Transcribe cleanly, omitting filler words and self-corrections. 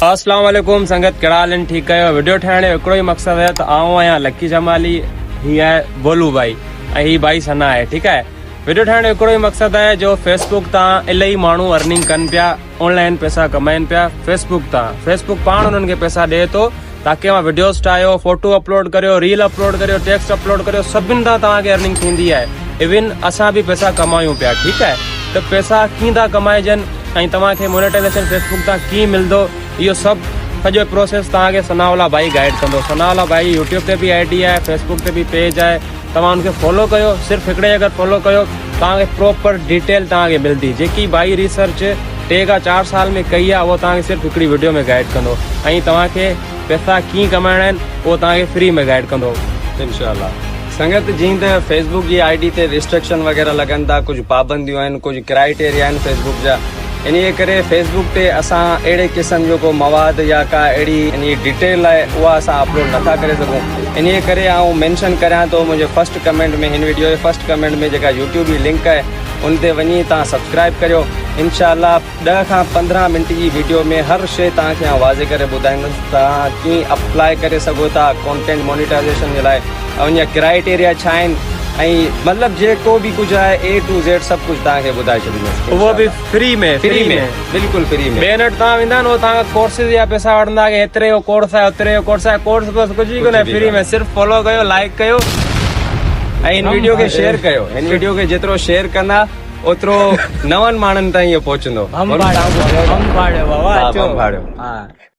अस्सलाम वालेकुम संगत कहिड़ा हाल आहिनि? ठीकु आहियो? वीडियो ठाहिण जो हिकिड़ो ई मक़सदु आहे त आऊं आहियां लकी जमाली, हीअ आहे बोलू भाई ऐं हीअ भाई सना आहे। ठीकु आहे, वीडियो ठाहिण जो हिकिड़ो ई मक़सदु आहे जो फेसबुक तां इलाही माण्हू अर्निंग कनि पिया, ऑनलाइन पैसा कमाइनि पिया फेसबुक तां। फेसबुक पाण उन्हनि खे पैसा ॾिए थो ताकी मां वीडियोस ठाहियो, फोटो अपलोड करियो, रील अपलोड करियो, टेक्स्ट अपलोड करियो, सभिनि तां तव्हांखे अर्निंग थींदी आहे। इवन असां बि पैसा कमायूं पिया। ठीकु आहे, त पैसा कीअं था कमाइजनि ऐं तव्हांखे मोनेटाइज़ेशन फेसबुक तां कीअं मिलंदो, इहो सभु सॼो प्रोसेस तव्हांखे सनावाला भाई गाइड कंदो। सनावाला भाई यूट्यूब ते बि आईडी आहे, फेसबुक ते बि पेज आहे, तव्हां उनखे फॉलो कयो। सिर्फ़ु हिकिड़े अगरि फॉलो कयो तव्हांखे प्रॉपर डिटेल तव्हांखे मिलंदी। जेकी भाई रिसर्च 3 खां 4 साल में कई आहे उहो तव्हांखे सिर्फ़ु हिकिड़ी वीडियो में गाइड कंदो ऐं तव्हांखे पैसा कीअं कमाइणा आहिनि उहो तव्हांखे फ्री में गाइड कंदो इंशाल्लाह। संगत जीअं त फेसबुक जी आईडी ते रिस्ट्रिक्शन वग़ैरह लॻनि था, कुझु पाबंदियूं आहिनि, कुझु क्राइटेरिया आहिनि फेसबुक जा। इन करे फेसबुक ते असां अहिड़े क़िस्म जो को मवाद या का अहिड़ी इन डिटेल आहे उहा असां अपलोड नथा करे सघूं। इन करे आउं मैंशन करियां थो मुंहिंजे फर्स्ट कमेंट में, हिन वीडियो जे फर्स्ट कमेंट में जेका यूट्यूब जी लिंक आहे उन ते वञी तव्हां सब्सक्राइब करियो। इंशाल्लाह 10 खां 15 मिंट जी वीडियो में हर शइ तव्हांखे आउं वाज़े करे ॿुधाईंदुसि तव्हां कीअं अप्लाई करे सघो था कॉन्टेंट मोनिटाइज़ेशन जे लाइ, ऐं उन जा क्राइटेरिया छा आहिनि ऐं मतिलबु जेको बि कुझु आहे A to Z सभु कुझु तव्हांखे ॿुधाए छॾींदुसि। उहो बि फ्री में बिल्कुलु फ्री में। ॿिए वटि तव्हां वेंदा उहो तव्हांखे कोर्सिस जा पैसा वठंदा की हेतिरे जो कोर्स आहे होतिरे जो कोर्स आहे। कोर्स बसि कुझु ई कोन्हे, फ्री में। सिर्फ़ु फॉलो कयो, लाइक कयो ऐं हिन वीडियो खे शेयर कयो। हिन वीडियो खे जेतिरो शेयर कंदा ओतिरो नवनि माण्हुनि ताईं इहो पहुचंदो। हम भाड़ियो बाबा, अचो।